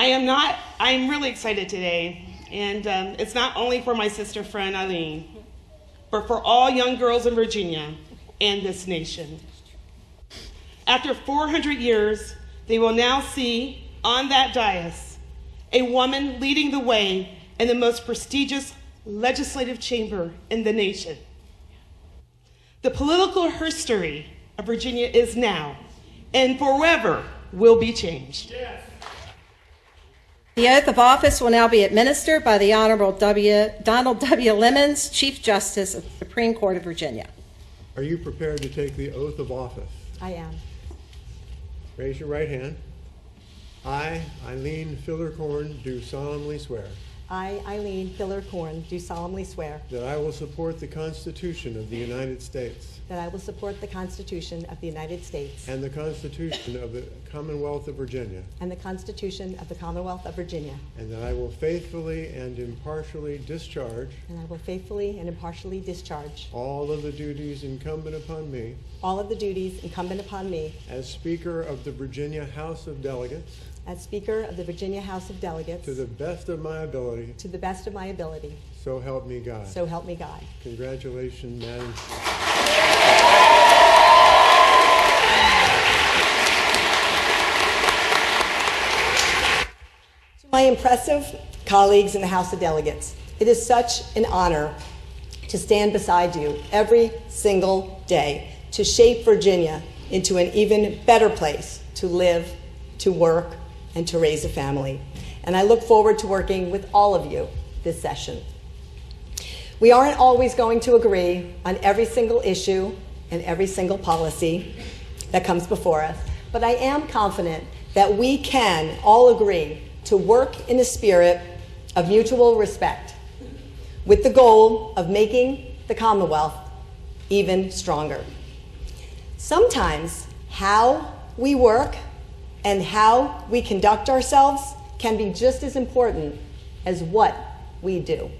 I'm really excited today, and it's not only for my sister friend Eileen, but for all young girls in Virginia and this nation. After 400 years, they will now see on that dais a woman leading the way in the most prestigious legislative chamber in the nation. The political history of Virginia is now and forever will be changed. Yes. The oath of office will now be administered by the Honorable Donald W. Lemons, Chief Justice of the Supreme Court of Virginia. Are you prepared to take the oath of office? I am. Raise your right hand. I, Eileen Filler-Corn, do solemnly swear I, Eileen Filler-Corn, do solemnly swear that I will support the Constitution of the United States that I will support the Constitution of the United States and the Constitution of the Commonwealth of Virginia, and the Constitution of the Commonwealth of Virginia, and that I will faithfully and impartially discharge and I will faithfully and impartially discharge all of the duties incumbent upon me all of the duties incumbent upon me as Speaker of the Virginia House of Delegates as Speaker of the Virginia House of Delegates to the best of my ability, to the best of my ability. so help me God. So help me God. Congratulations, Madam. To my impressive colleagues in the House of Delegates, it is such an honor to stand beside you every single day to shape Virginia into an even better place to live, to work, and to raise a family. And I look forward to working with all of you this session. We aren't always going to agree on every single issue and every single policy that comes before us, but I am confident that we can all agree to work in a spirit of mutual respect with the goal of making the Commonwealth even stronger. Sometimes how we work and how we conduct ourselves can be just as important as what we do.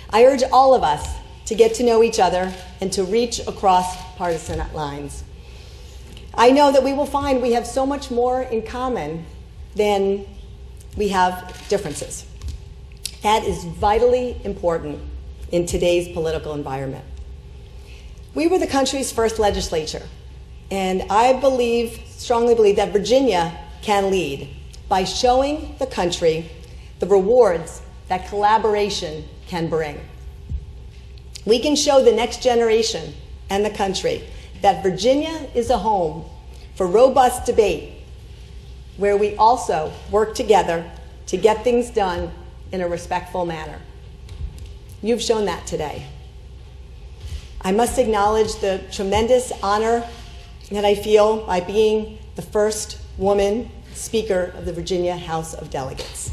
I urge all of us to get to know each other and to reach across partisan lines. I know that we will find we have so much more in common than we have differences. That is vitally important in today's political environment. We were the country's first legislature, and I strongly believe that Virginia can lead by showing the country the rewards that collaboration can bring. We can show the next generation and the country that Virginia is a home for robust debate, where we also work together to get things done in a respectful manner. You've shown that today. I must acknowledge the tremendous honor that I feel by being the first woman Speaker of the Virginia House of Delegates.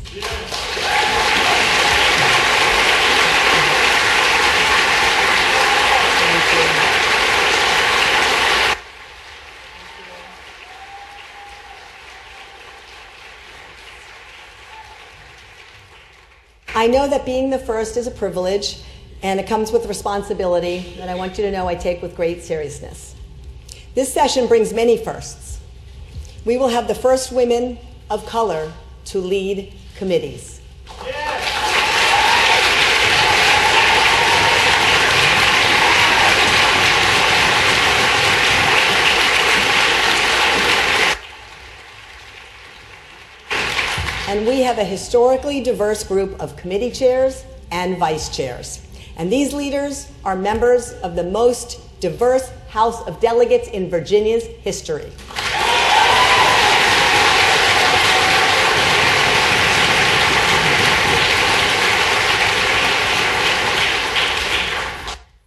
I know that being the first is a privilege, and it comes with responsibility that I want you to know I take with great seriousness. This session brings many firsts. We will have the first women of color to lead committees. And we have a historically diverse group of committee chairs and vice chairs. And these leaders are members of the most diverse House of Delegates in Virginia's history.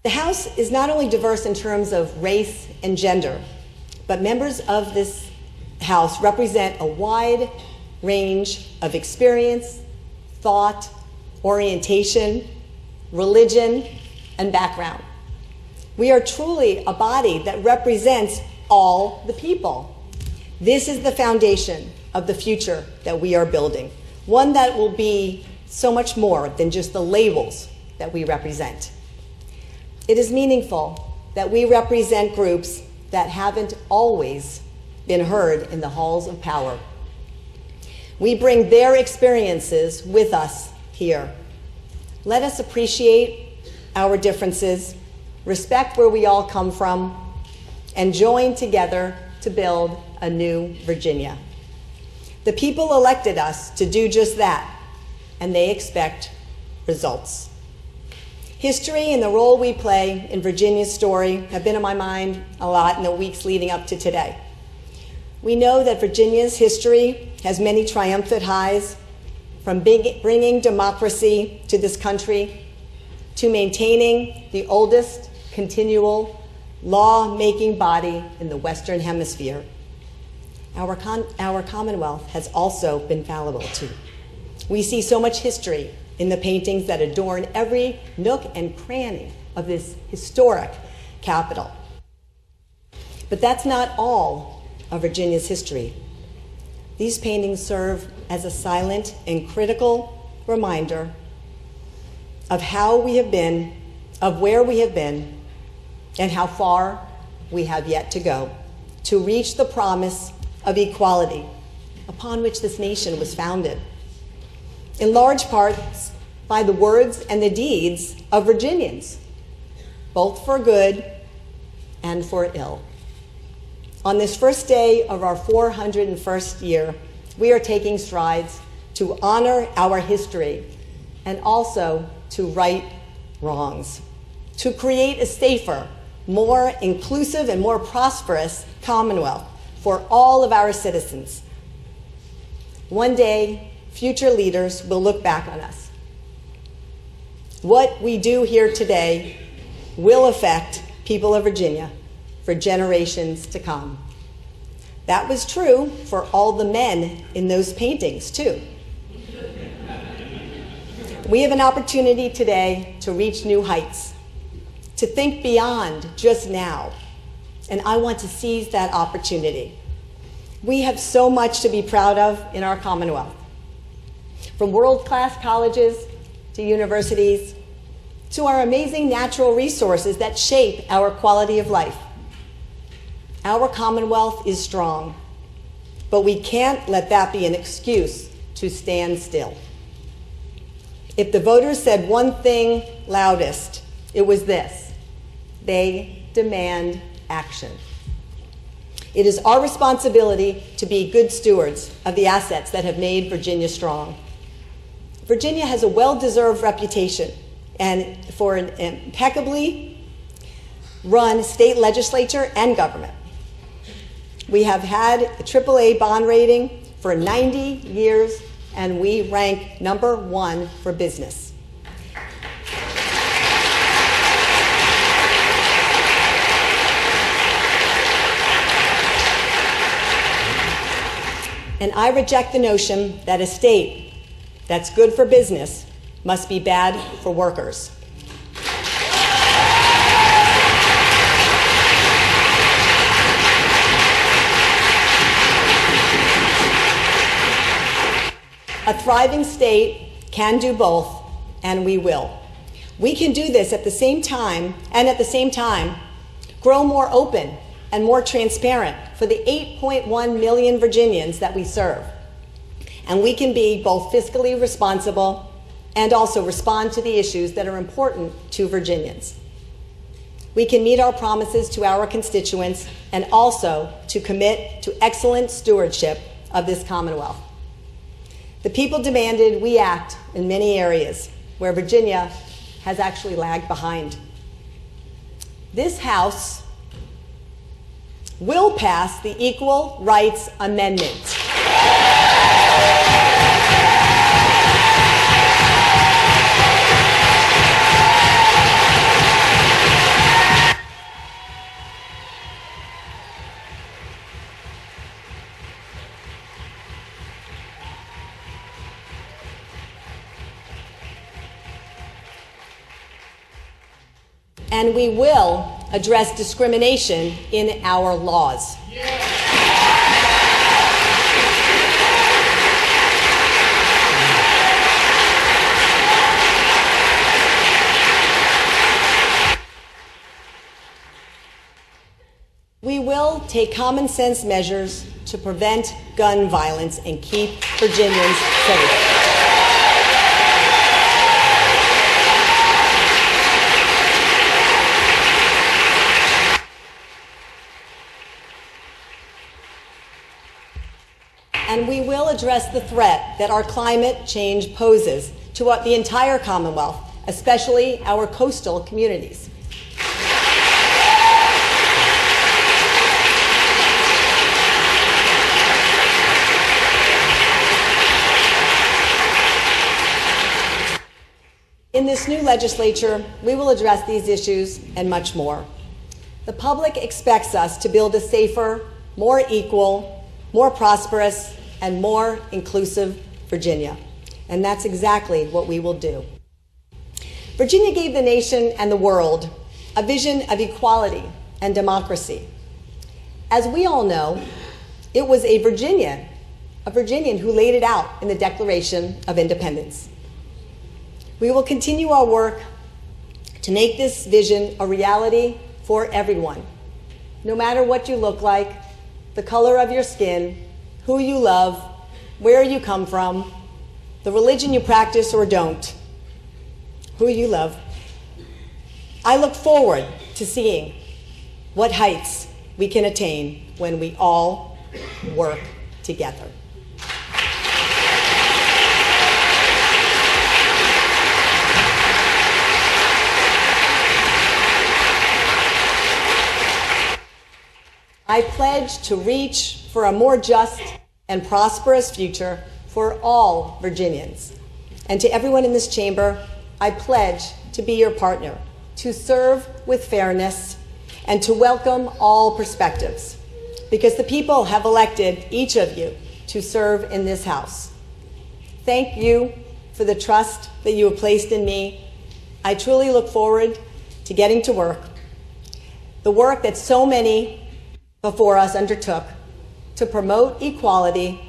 The House is not only diverse in terms of race and gender, but members of this House represent a wide range of experience, thought, orientation, religion, and background. We are truly a body that represents all the people. This is the foundation of the future that we are building, one that will be so much more than just the labels that we represent. It is meaningful that we represent groups that haven't always been heard in the halls of power. We bring their experiences with us here. Let us appreciate our differences, respect where we all come from, and join together to build a new Virginia. The people elected us to do just that, and they expect results. History and the role we play in Virginia's story have been on my mind a lot in the weeks leading up to today. We know that Virginia's history has many triumphant highs, from bringing democracy to this country to maintaining the oldest continual law-making body in the Western Hemisphere. Our Commonwealth has also been fallible too. We see so much history in the paintings that adorn every nook and cranny of this historic capital. But that's not all of Virginia's history. These paintings serve as a silent and critical reminder of how we have been, of where we have been, and how far we have yet to go to reach the promise of equality upon which this nation was founded, in large parts by the words and the deeds of Virginians, both for good and for ill. On this first day of our 401st year, we are taking strides to honor our history and also to right wrongs, to create a safer, more inclusive, and more prosperous Commonwealth for all of our citizens. One day, future leaders will look back on us. What we do here today will affect people of Virginia for generations to come. That was true for all the men in those paintings, too. We have an opportunity today to reach new heights, to think beyond just now, and I want to seize that opportunity. We have so much to be proud of in our Commonwealth, from world-class colleges to universities, to our amazing natural resources that shape our quality of life. Our Commonwealth is strong, but we can't let that be an excuse to stand still. If the voters said one thing loudest, it was this: they demand action. It is our responsibility to be good stewards of the assets that have made Virginia strong. Virginia has a well-deserved reputation and for an impeccably run state legislature and government. We have had a AAA bond rating for 90 years, and we rank #1 for business. And I reject the notion that a state that's good for business must be bad for workers. A thriving state can do both, and we will. We can do this at the same time, grow more open and more transparent for the 8.1 million Virginians that we serve. And we can be both fiscally responsible and also respond to the issues that are important to Virginians. We can meet our promises to our constituents and also to commit to excellent stewardship of this Commonwealth. The people demanded we act in many areas where Virginia has actually lagged behind. This House will pass the Equal Rights Amendment. And we will address discrimination in our laws. We will take common sense measures to prevent gun violence and keep Virginians safe. And we will address the threat that our climate change poses to the entire Commonwealth, especially our coastal communities. In this new legislature, we will address these issues and much more. The public expects us to build a safer, more equal, more prosperous, and more inclusive Virginia. And that's exactly what we will do. Virginia gave the nation and the world a vision of equality and democracy. As we all know, it was a Virginian who laid it out in the Declaration of Independence. We will continue our work to make this vision a reality for everyone, no matter what you look like, the color of your skin, who you love, where you come from, the religion you practice or don't, who you love. I look forward to seeing what heights we can attain when we all work together. I pledge to reach for a more just and prosperous future for all Virginians. And to everyone in this chamber, I pledge to be your partner, to serve with fairness, and to welcome all perspectives, because the people have elected each of you to serve in this House. Thank you for the trust that you have placed in me. I truly look forward to getting to work, the work that so many before us undertook to promote equality,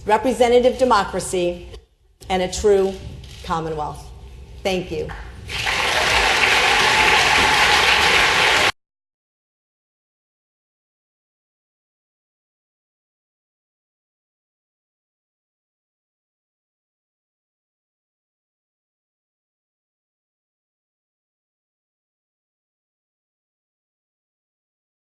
representative democracy, and a true Commonwealth. Thank you.